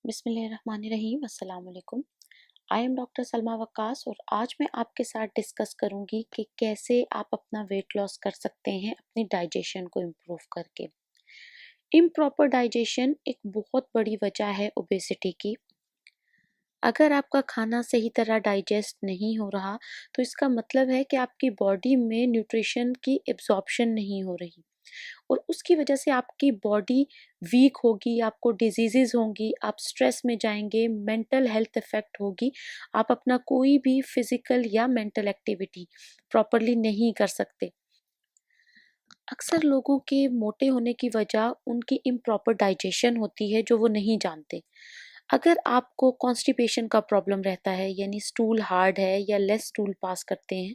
बिस्मिल्लाहिर्रहमानिर्रहीम अस्सलाम वालेकुम। आई एम डॉक्टर सलमा वक्कास और आज मैं आपके साथ डिस्कस करूंगी कि कैसे आप अपना वेट लॉस कर सकते हैं अपनी डाइजेशन को इम्प्रूव करके। इम्प्रॉपर डाइजेशन एक बहुत बड़ी वजह है ओबेसिटी की। अगर आपका खाना सही तरह डाइजेस्ट नहीं हो रहा तो इसका मतलब है कि आपकी बॉडी में न्यूट्रिशन की एब्जॉर्प्शन नहीं हो रही और उसकी वजह से आपकी बॉडी वीक होगी, आपको डिजीजेज होंगी, आप स्ट्रेस में जाएंगे, मेंटल हेल्थ इफेक्ट होगी, आप अपना कोई भी फिजिकल या मेंटल एक्टिविटी प्रॉपरली नहीं कर सकते। अक्सर लोगों के मोटे होने की वजह उनकी इम्प्रॉपर डाइजेशन होती है जो वो नहीं जानते। अगर आपको कॉन्स्टिपेशन का प्रॉब्लम रहता है यानी स्टूल हार्ड है या लेस स्टूल पास करते हैं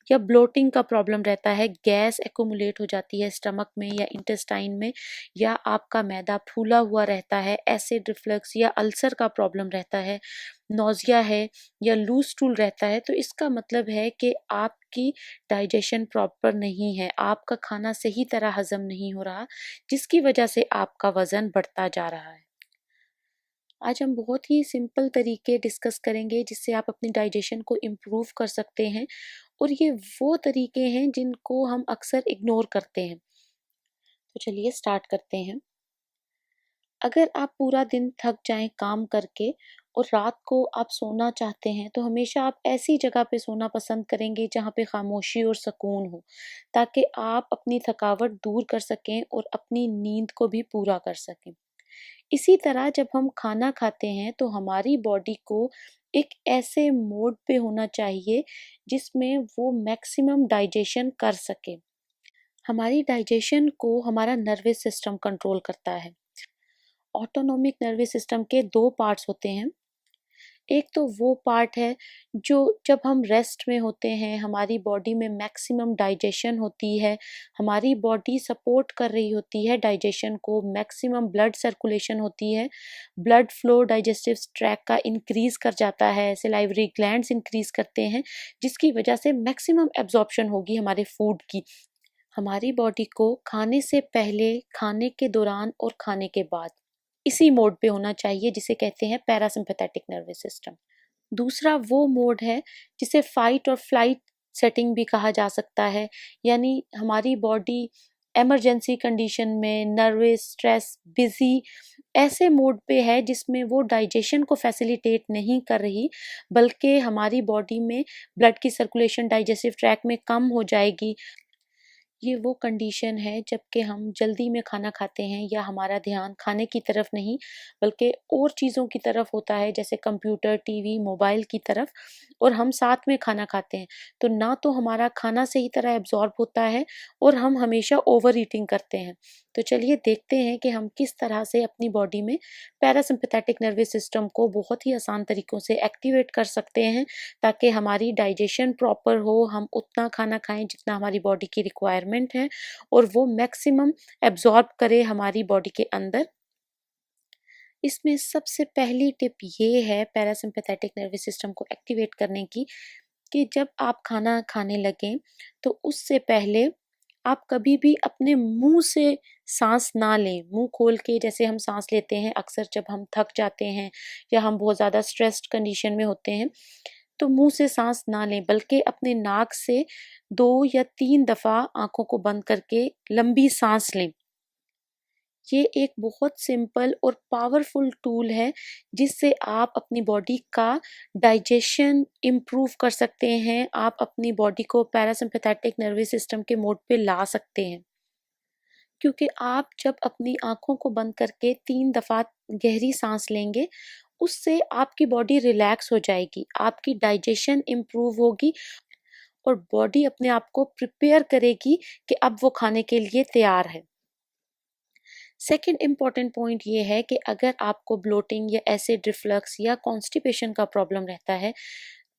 या ब्लोटिंग का प्रॉब्लम रहता है, गैस एक्यूमुलेट हो जाती है स्टमक में या इंटेस्टाइन में, या आपका मैदा फूला हुआ रहता है, एसिड रिफ्लक्स या अल्सर का प्रॉब्लम रहता है, नोजिया है या लूज स्टूल रहता है, तो इसका मतलब है कि आपकी डाइजेशन प्रॉपर नहीं है, आपका खाना सही तरह हजम नहीं हो रहा, जिसकी वजह से आपका वजन बढ़ता जा रहा है। आज हम बहुत ही सिंपल तरीके डिस्कस करेंगे जिससे आप अपनी डाइजेशन को इम्प्रूव कर सकते हैं और ये वो तरीके हैं जिनको हम अक्सर इग्नोर करते हैं। तो चलिए स्टार्ट करते हैं। अगर आप पूरा दिन थक जाएं काम करके और रात को आप सोना चाहते हैं तो हमेशा आप ऐसी जगह पे सोना पसंद करेंगे जहाँ पे खामोशी और सुकून हो, ताकि आप अपनी थकावट दूर कर सकें और अपनी नींद को भी पूरा कर सकें। इसी तरह जब हम खाना खाते हैं तो हमारी बॉडी को एक ऐसे मोड पे होना चाहिए जिसमें वो मैक्सिमम डाइजेशन कर सके। हमारी डाइजेशन को हमारा नर्वस सिस्टम कंट्रोल करता है। ऑटोनोमिक नर्वस सिस्टम के दो पार्ट्स होते हैं। एक तो वो पार्ट है जो जब हम रेस्ट में होते हैं हमारी बॉडी में मैक्सिमम डाइजेशन होती है, हमारी बॉडी सपोर्ट कर रही होती है डाइजेशन को, मैक्सिमम ब्लड सर्कुलेशन होती है, ब्लड फ्लो डाइजेस्टिव ट्रैक का इंक्रीज कर जाता है, सलाइवरी ग्लैंड्स इंक्रीज करते हैं, जिसकी वजह से मैक्सिमम एब्जॉर्प्शन होगी हमारे फूड की। हमारी बॉडी को खाने से पहले, खाने के दौरान और खाने के बाद इसी मोड पे होना चाहिए जिसे कहते हैं पैरासिम्पैथेटिक नर्वस सिस्टम। दूसरा वो मोड है जिसे फाइट और फ्लाइट सेटिंग भी कहा जा सकता है, यानी हमारी बॉडी इमरजेंसी कंडीशन में, नर्वस, स्ट्रेस, बिजी ऐसे मोड पे है जिसमें वो डाइजेशन को फैसिलिटेट नहीं कर रही, बल्कि हमारी बॉडी में ब्लड की सर्कुलेशन डाइजेस्टिव ट्रैक में कम हो जाएगी। ये वो कंडीशन है जबकि हम जल्दी में खाना खाते हैं या हमारा ध्यान खाने की तरफ नहीं बल्कि और चीज़ों की तरफ होता है, जैसे कंप्यूटर, टीवी, मोबाइल की तरफ, और हम साथ में खाना खाते हैं। तो ना तो हमारा खाना सही तरह एब्जॉर्ब होता है और हम हमेशा ओवर ईटिंग करते हैं। तो चलिए देखते हैं कि हम किस तरह से अपनी बॉडी में पैरासिम्पैथेटिक नर्वस सिस्टम को बहुत ही आसान तरीकों से एक्टिवेट कर सकते हैं, ताकि हमारी डाइजेशन प्रॉपर हो, हम उतना खाना खाएं जितना हमारी बॉडी की रिक्वायरमेंट है और वो मैक्सिमम एब्जॉर्ब करे हमारी बॉडी के अंदर। इसमें सबसे पहली टिप ये है पैरासिम्पैथेटिक नर्वस सिस्टम को एक्टिवेट करने की, कि जब आप खाना खाने लगें तो उससे पहले आप कभी भी अपने मुंह से सांस ना लें। मुंह खोल के जैसे हम सांस लेते हैं अक्सर जब हम थक जाते हैं या हम बहुत ज़्यादा स्ट्रेस्ड कंडीशन में होते हैं, तो मुंह से सांस ना लें बल्कि अपने नाक से 2 या 3 दफ़ा आंखों को बंद करके लंबी सांस लें। ये एक बहुत सिंपल और पावरफुल टूल है जिससे आप अपनी बॉडी का डाइजेशन इम्प्रूव कर सकते हैं, आप अपनी बॉडी को पैरासिम्पैथेटिक नर्वस सिस्टम के मोड पे ला सकते हैं। क्योंकि आप जब अपनी आंखों को बंद करके 3 दफ़ा गहरी सांस लेंगे, उससे आपकी बॉडी रिलैक्स हो जाएगी, आपकी डाइजेशन इम्प्रूव होगी और बॉडी अपने आप को प्रिपेयर करेगी कि अब वो खाने के लिए तैयार है। सेकेंड इम्पॉर्टेंट पॉइंट ये है कि अगर आपको ब्लोटिंग या एसिड रिफ्लक्स या कॉन्स्टिपेशन का प्रॉब्लम रहता है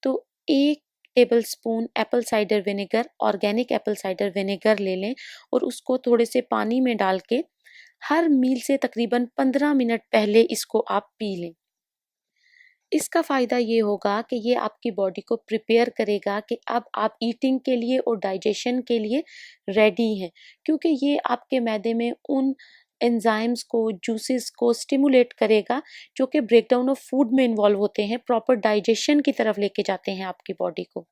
तो 1 table spoon Apple cider vinegar, organic Apple cider vinegar ले लें और उसको थोड़े से पानी में डाल के हर मील से तकरीबन 15 मिनट पहले इसको आप पी लें। इसका फ़ायदा ये होगा कि ये आपकी बॉडी को प्रिपेयर करेगा कि अब आप ईटिंग के लिए और डाइजेशन के लिए रेडी हैं, क्योंकि ये आपके मैदे में उन एंजाइम्स को, जूसेस को स्टिमुलेट करेगा, जो कि ब्रेकडाउन ऑफ फूड में इन्वॉल्व होते हैं, प्रॉपर डाइजेशन की तरफ लेके जाते हैं आपकी बॉडी को।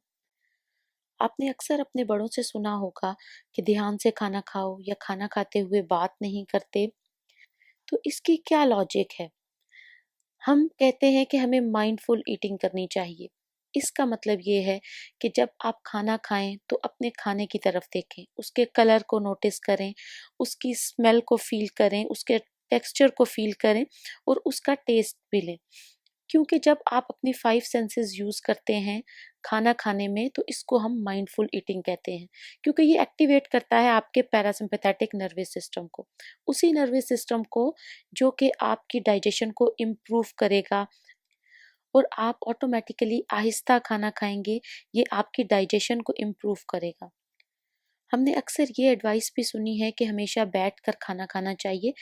आपने अक्सर अपने बड़ों से सुना होगा कि ध्यान से खाना खाओ या खाना खाते हुए बात नहीं करते। तो इसकी क्या लॉजिक है? हम कहते हैं कि हमें माइंडफुल ईटिंग करनी चाहिए। इसका मतलब ये है कि जब आप खाना खाएं तो अपने खाने की तरफ देखें, उसके कलर को नोटिस करें, उसकी स्मेल को फील करें, उसके टेक्सचर को फील करें और उसका टेस्ट भी लें। क्योंकि जब आप अपनी 5 सेंसेस यूज़ करते हैं खाना खाने में, तो इसको हम माइंडफुल ईटिंग कहते हैं, क्योंकि ये एक्टिवेट करता है आपके पैरासिम्पैथेटिक नर्वस सिस्टम को, उसी नर्वस सिस्टम को जो कि आपकी डाइजेशन को इम्प्रूव करेगा और आप ऑटोमेटिकली आहिस्ता खाना खाएंगे, ये आपकी डाइजेशन को इम्प्रूव करेगा। हमने अक्सर ये एडवाइस भी सुनी है कि हमेशा बैठकर खाना खाना चाहिए,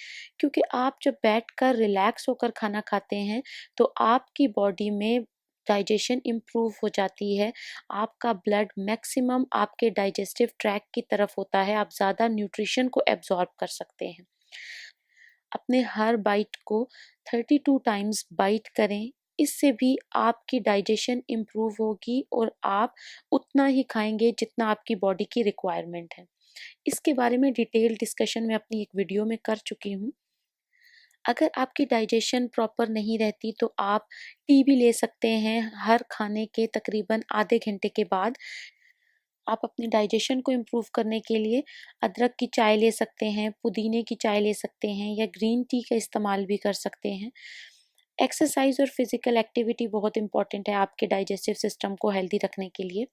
क्योंकि आप जब बैठकर रिलैक्स होकर खाना खाते हैं तो आपकी बॉडी में डाइजेशन इम्प्रूव हो जाती है, आपका ब्लड मैक्सिमम आपके डाइजेस्टिव ट्रैक की तरफ होता है, आप ज़्यादा न्यूट्रिशन को एब्जॉर्ब कर सकते हैं। अपने हर बाइट को 32 टाइम्स बाइट करें, इससे भी आपकी डाइजेशन इम्प्रूव होगी और आप उतना ही खाएंगे जितना आपकी बॉडी की रिक्वायरमेंट है। इसके बारे में डिटेल डिस्कशन मैं अपनी एक वीडियो में कर चुकी हूँ। अगर आपकी डाइजेशन प्रॉपर नहीं रहती तो आप टी भी ले सकते हैं हर खाने के तकरीबन आधे घंटे के बाद। आप अपने डाइजेशन को इम्प्रूव करने के लिए अदरक की चाय ले सकते हैं, पुदीने की चाय ले सकते हैं या ग्रीन टी का इस्तेमाल भी कर सकते हैं। एक्सरसाइज और फिजिकल एक्टिविटी बहुत इंपॉर्टेंट है आपके डाइजेस्टिव सिस्टम को हेल्दी रखने के लिए।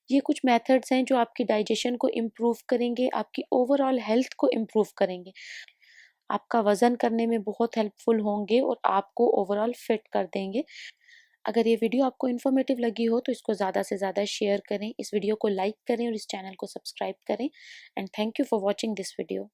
ये कुछ मेथड्स हैं जो आपकी डाइजेशन को इम्प्रूव करेंगे, आपकी ओवरऑल हेल्थ को इम्प्रूव करेंगे, आपका वजन करने में बहुत हेल्पफुल होंगे और आपको ओवरऑल फिट कर देंगे। अगर ये वीडियो आपको इन्फॉर्मेटिव लगी हो तो इसको ज़्यादा से ज़्यादा शेयर करें, इस वीडियो को लाइक करें और इस चैनल को सब्सक्राइब करें। And thank you for watching this video.